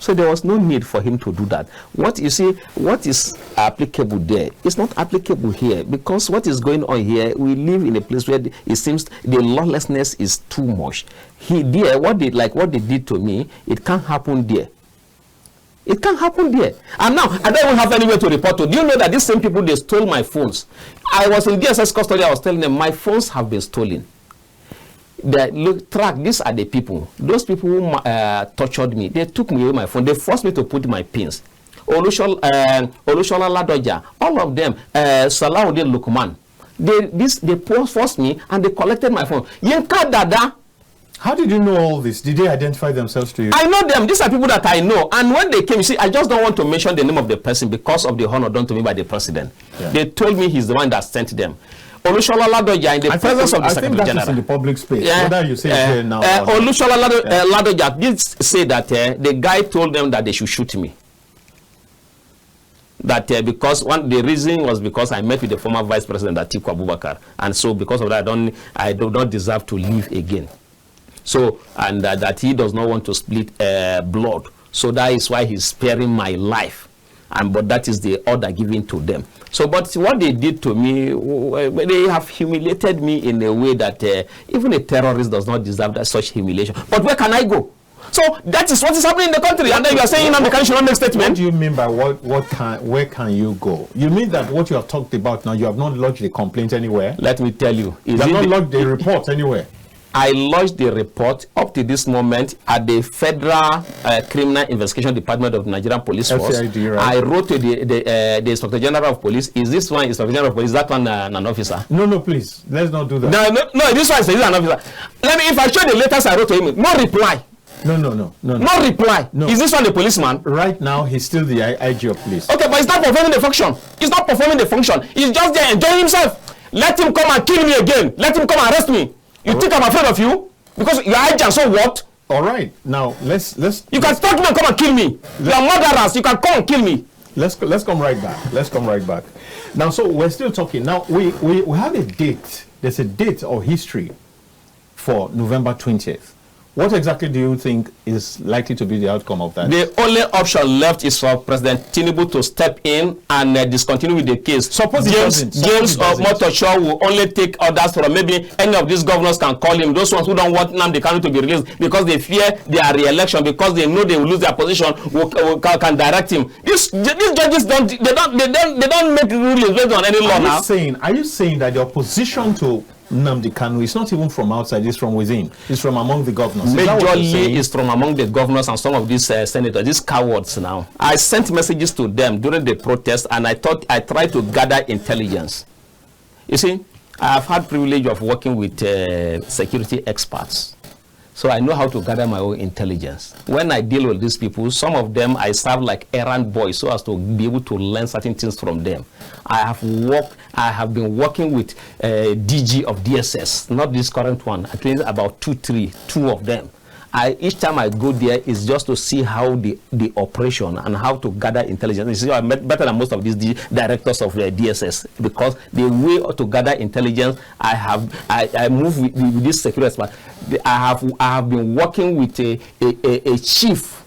So there was no need for him to do that. What you see, what is applicable there is not applicable here, because what is going on here, we live in a place where it seems the lawlessness is too much. What they did to me, it can't happen there. It can't happen there. And now, I don't even have anywhere to report to. Do you know that these same people, they stole my phones? I was in DSS custody, I was telling them, my phones have been stolen. These are the people. Those people who tortured me, they took me away my phone. They forced me to put my pins. Olushola Ladoja, all of them, Salahuddin Lukman. They forced me and they collected my phone. Yenka Dada, How did you know all this? Did they identify themselves to you? I know them. These are people that I know. And when they came, you see, I just don't want to mention the name of the person because of the honor done to me by the president. Yeah. They told me he's the one that sent them. Olushola Ladoja, in the presence of the Secretary General. I think that is in the public space. Yeah. Whether you say it here now. Olushola Ladoja did say that the guy told them that they should shoot me. That because the reason was because I met with the former Vice President Atiku Abubakar, and so because of that, I do not deserve to live again. So, and that he does not want to split blood. So that is why he's sparing my life. But that is the order given to them. So, but what they did to me, they have humiliated me in a way that even a terrorist does not deserve that such humiliation. But where can I go? So that is what is happening in the country. And then you are saying Nnamdi Kanu should not make statement. What do you mean by where can you go? You mean that what you have talked about now, you have not lodged a complaint anywhere? Let me tell you. You have not lodged a report anywhere? I lodged the report up to this moment at the Federal Criminal Investigation Department of the Nigerian Police Force. FCID, right? I wrote to the Inspector General of Police. Is this one Inspector General of Police? That one an officer? No, please. Let's not do that. No, this one is an officer. Let me, if I show the letters I wrote to him, no reply. No. No reply. No. Is this one the policeman? Right now, he's still the IG of police. Okay, but he's not performing the function. He's not performing the function. He's just there enjoying himself. Let him come and kill me again. Let him come and arrest me. You think I'm afraid of you? Because you're agent, so what? All right. Now, let's You can start me and come and kill me. You're murderers. You can come and kill me. Let's come right back. Let's come right back. Now, so we're still talking. Now, we have a date. There's a date or history for November 20th. What exactly do you think is likely to be the outcome of that? The only option left is for President Tinubu to step in and discontinue with the case. Suppose James of Motoshaw will only take orders from maybe any of these governors can call him. Those ones who don't want Nnamdi Kanu to be released because they fear their re-election, because they know they will lose their position, can direct him. These judges don't make rulings based on any law now. Are you saying that the opposition to Nnamdi Kanu is not even from outside, it's from within, it's from among the governors? Majorly is from among the governors and some of these senators, these cowards now. I sent messages to them during the protest, and I tried to gather intelligence. You see, I have had privilege of working with security experts. So I know how to gather my own intelligence. When I deal with these people, some of them I serve like errand boys so as to be able to learn certain things from them. I have been working with DG of DSS, not this current one. I trained about two of them. Each time I go there is just to see how the operation and how to gather intelligence. You see, I'm better than most of these directors of DSS, because the way to gather intelligence, I move with this security expert. I have been working with a chief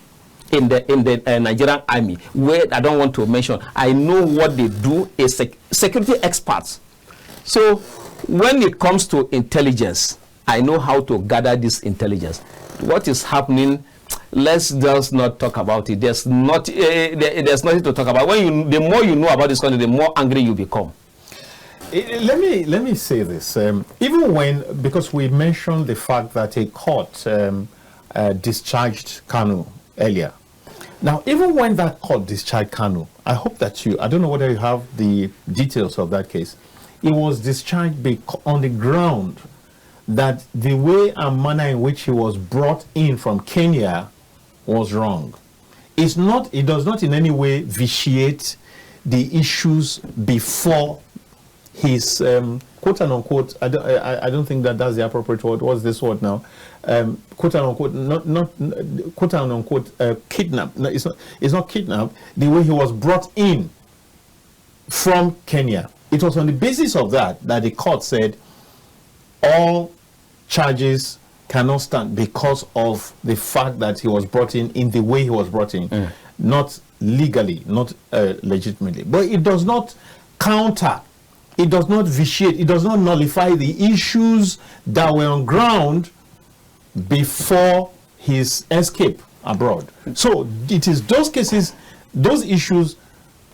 in the Nigerian army, where I don't want to mention. I know what they do, security experts. So when it comes to intelligence, I know how to gather this intelligence. What is happening, let's just not talk about it. There's nothing to talk about. The more you know about this country, the more angry you become. Let me say this. Even when, because we mentioned the fact that a court discharged Kanu earlier. Now, even when that court discharged Kanu, I hope that I don't know whether you have the details of that case. It was discharged on the ground that the way and manner in which he was brought in from Kenya was wrong. It does not in any way vitiate the issues before his quote and unquote, I don't think that's the appropriate word. What's this word now? Quote and unquote, not quote and unquote kidnap. No, it's not kidnap. The way he was brought in from Kenya. It was on the basis of that the court said all charges cannot stand because of the fact that he was brought in the way he was brought in, not legally, not legitimately. But it does not counter, it does not vitiate, it does not nullify the issues that were on ground before his escape abroad. So it is those cases, those issues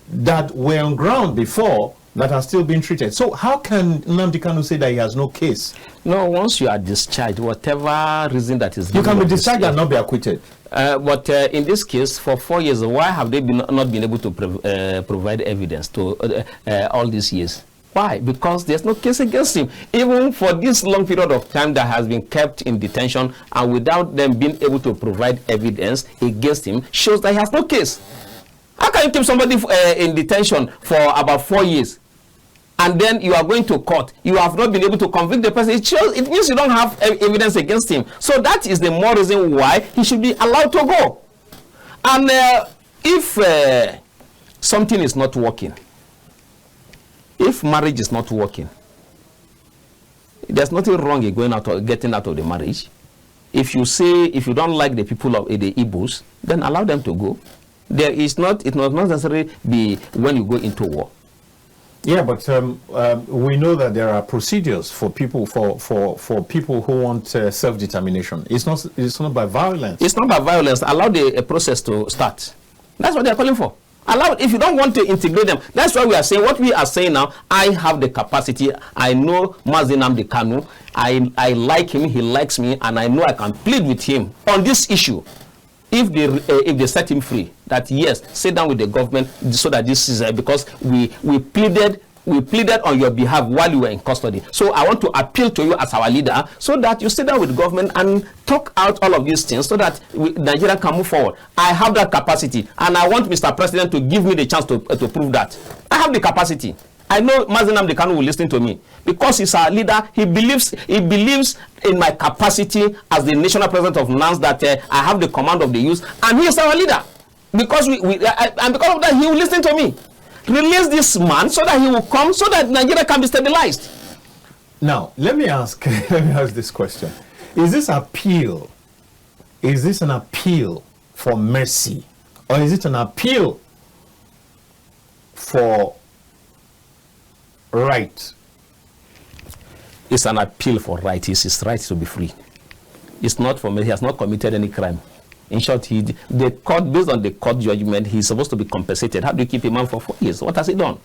that were on ground before that are still being treated. So how can Nnamdi Kanu say that he has no case? No, once you are discharged, whatever reason that is given, you can be discharged and not be acquitted. But in this case, for 4 years, why have they not been able to provide evidence to all these years? Why? Because there's no case against him. Even for this long period of time that has been kept in detention and without them being able to provide evidence against him shows that he has no case. How can you keep somebody in detention for about 4 years? And then you are going to court, you have not been able to convict the person? It means you don't have evidence against him. So that is the more reason why he should be allowed to go. And if something is not working, if marriage is not working, there's nothing wrong in going out or getting out of the marriage. If you say, if you don't like the people of the Igbos, then allow them to go. It must not necessarily be when you go into war. Yeah, but we know that there are procedures for people for people who want self-determination. It's not by violence. It's not by violence. Allow the process to start. That's what they are calling for. Allow. If you don't want to integrate them, that's why we are saying what we are saying now. I have the capacity. I know Nnamdi Kanu. I like him. He likes me, and I know I can plead with him on this issue. If they set him free, that yes, sit down with the government so that this is because we pleaded on your behalf while you were in custody. So I want to appeal to you as our leader so that you sit down with the government and talk out all of these things so that Nigeria can move forward. I have that capacity, and I want Mr. President to give me the chance to prove that. I have the capacity. I know Nnamdi Kanu will listen to me because he's our leader. He believes in my capacity as the national president of NANS, that I have the command of the youth, and he is our leader. Because and because of that, he will listen to me. Release this man so that he will come, so that Nigeria can be stabilized. Now, let me ask this question: Is this appeal? Is this an appeal for mercy, or is it an appeal for right? It's an appeal for right. It's his right to be free. It's not for me. He has not committed any crime. In short, the court, based on the court judgment, he's supposed to be compensated. How do you keep a man for 4 years? What has he done?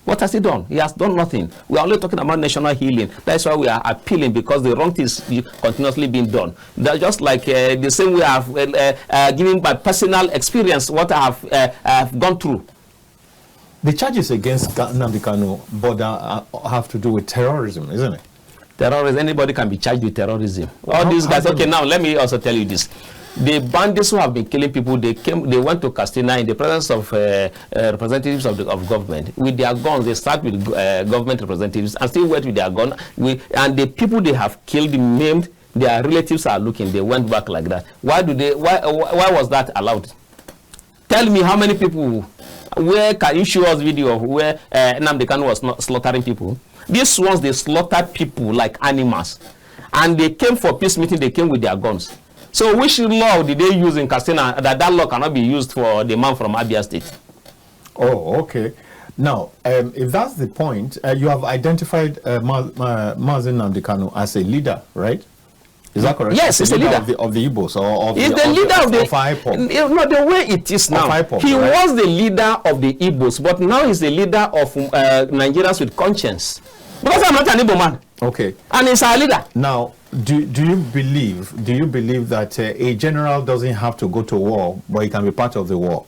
What has he done? He has done nothing. We are only talking about national healing. That's why we are appealing, because the wrong thing is continuously being done. That's just like the same way I've given by personal experience what I have gone through. The charges against Nnamdi Kanu have to do with terrorism, isn't it? Terrorism. Anybody can be charged with terrorism. All these guys. Okay, now let me also tell you this: the bandits who have been killing people, they went to Castina in the presence of representatives of government with their guns. They start with government representatives and still went with their gun. And the people they have killed, maimed, their relatives are looking. They went back like that. Why was that allowed? Tell me how many people. Where can you show us video of where Nnamdi Kanu was not slaughtering people? These ones, they slaughtered people like animals. And they came for peace meeting, they came with their guns. So which law did they use in Castina that law cannot be used for the man from Abia State? Oh, okay. Now, if that's the point, you have identified Nnamdi Kanu as a leader, right? Is that correct? Yes, he's a leader of the Igbos, or of he's the leader of IPOB. No, the way it is now. IPOB, he was the leader of the Igbos, but now he's the leader of Nigerians with conscience. Because I'm not an Igbo man. Okay. And he's our leader. Now, do you believe that a general doesn't have to go to war, but he can be part of the war?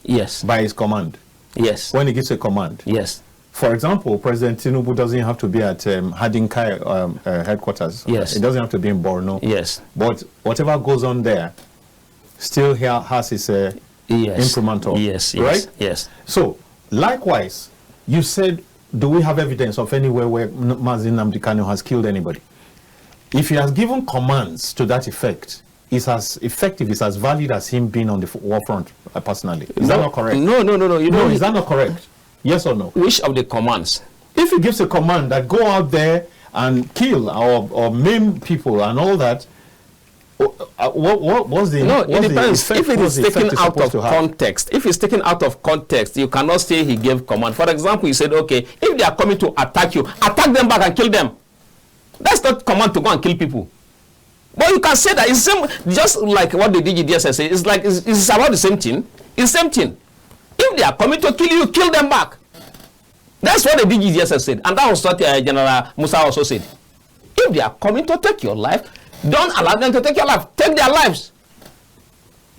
Yes. By his command? Yes. When he gives a command? Yes. For example, President Tinubu doesn't have to be at Hadinkai headquarters. Yes. It doesn't have to be in Borno. Yes. But whatever goes on there still has his imprimatur. Yes. Right? Yes. So, likewise, you said, do we have evidence of anywhere where Nnamdi Kanu has killed anybody? If he has given commands to that effect, it's as effective, it's as valid as him being on the war front, personally. Is that not correct? No. Is that not correct? Yes or no? Which of the commands? If he gives a command that go out there and kill or maim people and all that, what's the No, it depends. Effect? If it is taken out of context, you cannot say he gave command. For example, you said, okay, if they are coming to attack you, attack them back and kill them. That's not command to go and kill people. But you can say that it's just like what the DGDS say. It's like it's about the same thing. It's the same thing. If they are coming to kill you, kill them back. That's what the DGDS said. And that was what General Musa also said. If they are coming to take your life, don't allow them to take your life. Take their lives.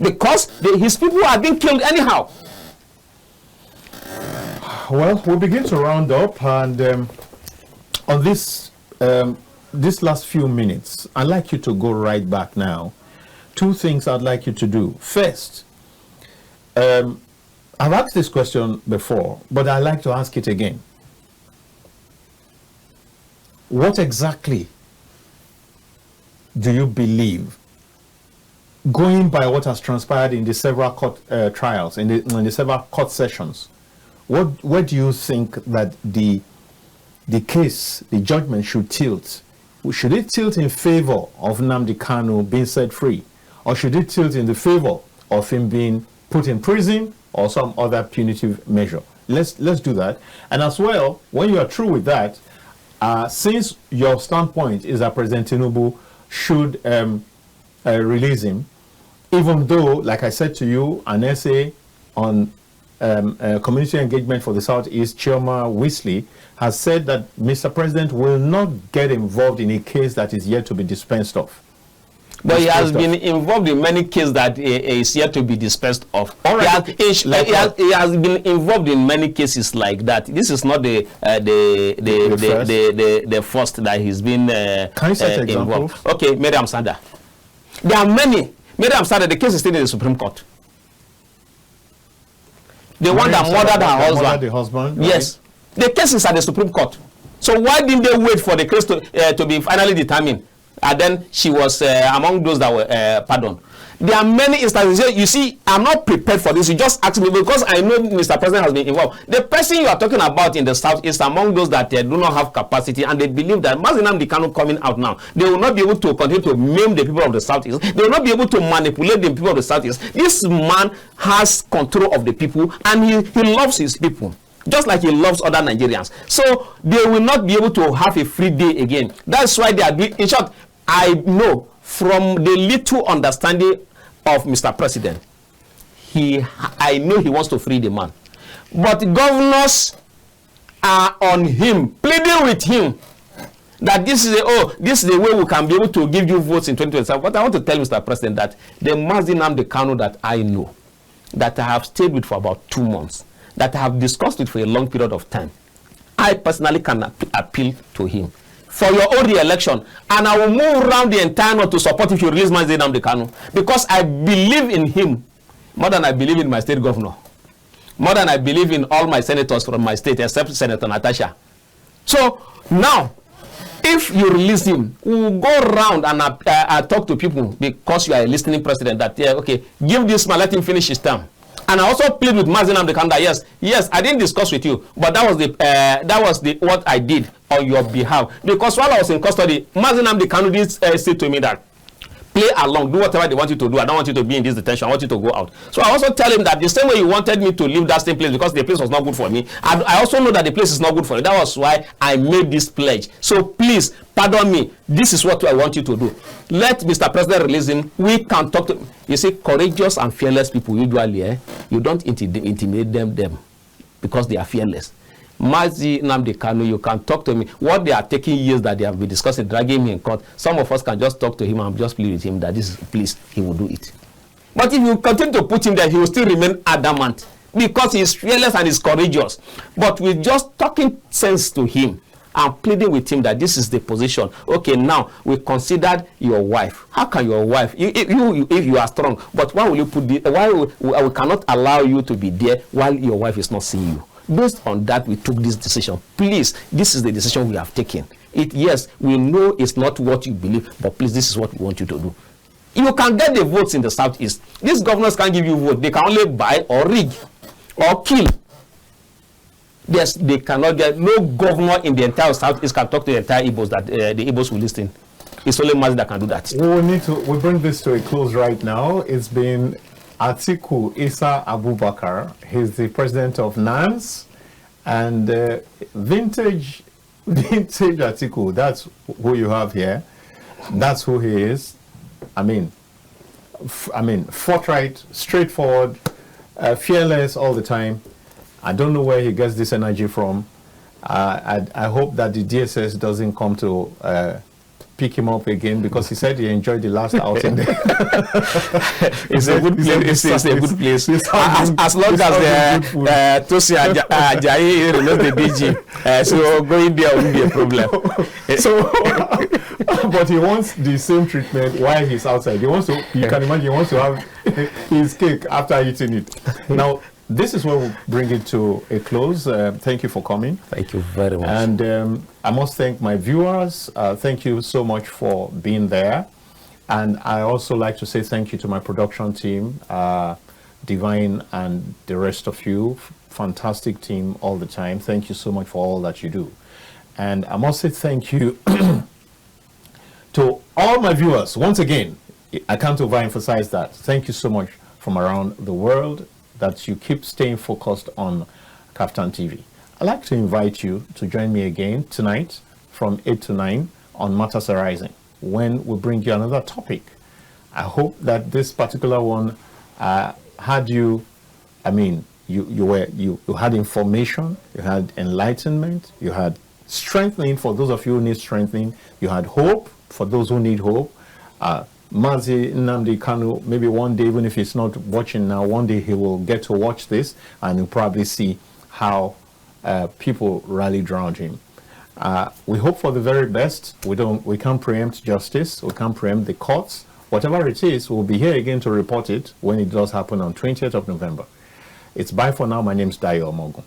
Because his people are being killed anyhow. Well, we begin to round up, and on this last few minutes, I'd like you to go right back now. Two things I'd like you to do. First, I've asked this question before, but I'd like to ask it again. What exactly do you believe, going by what has transpired in the several court trials, in the several court sessions, where do you think that the case, the judgment should tilt? Should it tilt in favor of Nnamdi Kanu being set free? Or should it tilt in the favor of him being put in prison or some other punitive measure? Let's do that. And as well, when you are through with that, since your standpoint is that President Tinubu should release him, even though, like I said to you, an essay on community engagement for the Southeast, Chioma Weasley, has said that Mr. President will not get involved in a case that is yet to be dispensed of. But he has been involved in many cases that is yet to be dispensed of. All right. He has been involved in many cases like that. This is not the first that he's been involved. Okay, Maryam SANDA. There are many. Maryam SANDA, the case is still in the Supreme Court. The one that murdered her husband. Right? Yes. The case is at the Supreme Court. So why didn't they wait for the case to be finally determined? And then she was among those that were pardoned. There are many instances. You see, I'm not prepared for this. You just ask me because I know Mr. President has been involved. The person you are talking about in the South is among those that do not have capacity, and they believe that Nnamdi Kanu coming out now, they will not be able to continue to maim the people of the Southeast. They will not be able to manipulate the people of the Southeast. This man has control of the people, and he loves his people, just like he loves other Nigerians. So they will not be able to have a free day again. That's why they are doing. In short, I know from the little understanding of Mr. President, I know he wants to free the man. But governors are on him, pleading with him that this is the way we can be able to give you votes in 2027. But I want to tell Mr. President that the Nnamdi Kanu that I know, that I have stayed with for about 2 months, that I have discussed with for a long period of time, I personally can appeal to him for your own re-election, and I will move around the entire north to support if you release Nnamdi Kanu, because I believe in him more than I believe in my state governor, more than I believe in all my senators from my state except Senator Natasha. So now, if you release him, we will go around and talk to people, because you are a listening president, that okay, give this man, let him finish his term. And I also plead with Nnamdi Kanu that yes, I didn't discuss with you, but that was what I did on your behalf. Because while I was in custody, Nnamdi Kanu did say to me that play along, do whatever they want you to do. I don't want you to be in this detention. I want you to go out. So I also tell him that the same way you wanted me to leave that same place because the place was not good for me, I also know that the place is not good for you. That was why I made this pledge. So please, pardon me. This is what I want you to do. Let Mr. President release him. We can talk to him. You see, courageous and fearless people usually, you don't intimidate them because they are fearless. Nnamdi Kanu, you can talk to me. What they are taking years that they have been discussing, dragging me in court, some of us can just talk to him and just plead with him that this is, please, he will do it. But if you continue to put him there, he will still remain adamant because he is fearless and is courageous. But with just talking sense to him and pleading with him that this is the position. Okay, now we considered your wife. How can your wife, if you are strong, but why will you put we cannot allow you to be there while your wife is not seeing you? Based on that, we took this decision. Please, this is the decision we have taken. Yes, we know it's not what you believe, but please, this is what we want you to do. You can get the votes in the Southeast. These governors can't give you votes. They can only buy or rig or kill. Yes, they cannot get. No governor in the entire Southeast can talk to the entire Igbos that the Igbos will listen. It's only Mazi that can do that. We bring this to a close right now. It's been ATIKU Isa Abubakar. He's the president of NANS, and vintage ATIKU. That's who you have here. That's who he is. I mean, forthright, straightforward, fearless all the time. I don't know where he gets this energy from. I hope that the DSS doesn't come to pick him up again because he said he enjoyed the last outing there. It's a good place. It's a good place. As long as Tosi Ajayi knows the DG, so going there won't be a problem. So, but he wants the same treatment while he's outside. He wants to. You can imagine. He wants to have his cake after eating it. Now, this is where we'll bring it to a close. Thank you for coming. Thank you very much. And I must thank my viewers. Thank you so much for being there. And I also like to say thank you to my production team, Divine and the rest of you. Fantastic team all the time. Thank you so much for all that you do. And I must say thank you to all my viewers. Once again, I can't overemphasize that. Thank you so much from around the world that you keep staying focused on Kaftan TV. I'd like to invite you to join me again tonight from 8 to 9 on Matters Arising, when we bring you another topic. I hope that this particular one had you, I mean, you had information, you had enlightenment, you had strengthening for those of you who need strengthening, you had hope for those who need hope. Mazi Nnamdi Kanu, maybe one day, even if he's not watching now, one day he will get to watch this and he'll probably see how people rallied around him. We hope for the very best. We can't preempt justice. We can't preempt the courts. Whatever it is, we'll be here again to report it when it does happen on 20th of November. It's bye for now. My name's Dayo Omogun.